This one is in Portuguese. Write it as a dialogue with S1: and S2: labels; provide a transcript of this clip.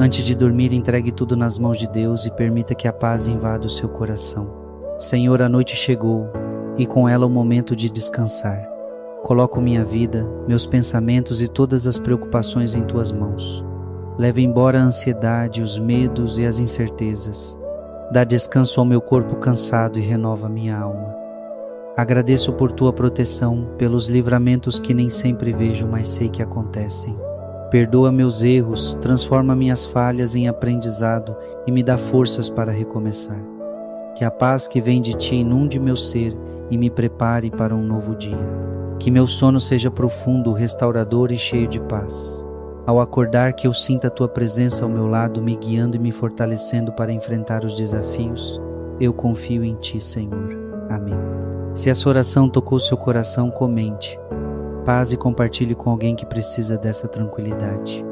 S1: Antes de dormir, entregue tudo nas mãos de Deus e permita que a paz invada o seu coração. Senhor, a noite chegou e com ela o momento de descansar. Coloco minha vida, meus pensamentos e todas as preocupações em tuas mãos. Leva embora a ansiedade, os medos e as incertezas. Dá descanso ao meu corpo cansado e renova minha alma. Agradeço por tua proteção, pelos livramentos que nem sempre vejo, mas sei que acontecem. Perdoa meus erros, transforma minhas falhas em aprendizado e me dá forças para recomeçar. Que a paz que vem de ti inunde meu ser e me prepare para um novo dia. Que meu sono seja profundo, restaurador e cheio de paz. Ao acordar, que eu sinta a tua presença ao meu lado, me guiando e me fortalecendo para enfrentar os desafios. Eu confio em ti, Senhor. Amém. Se essa oração tocou seu coração, comente. Paz e compartilhe com alguém que precisa dessa tranquilidade.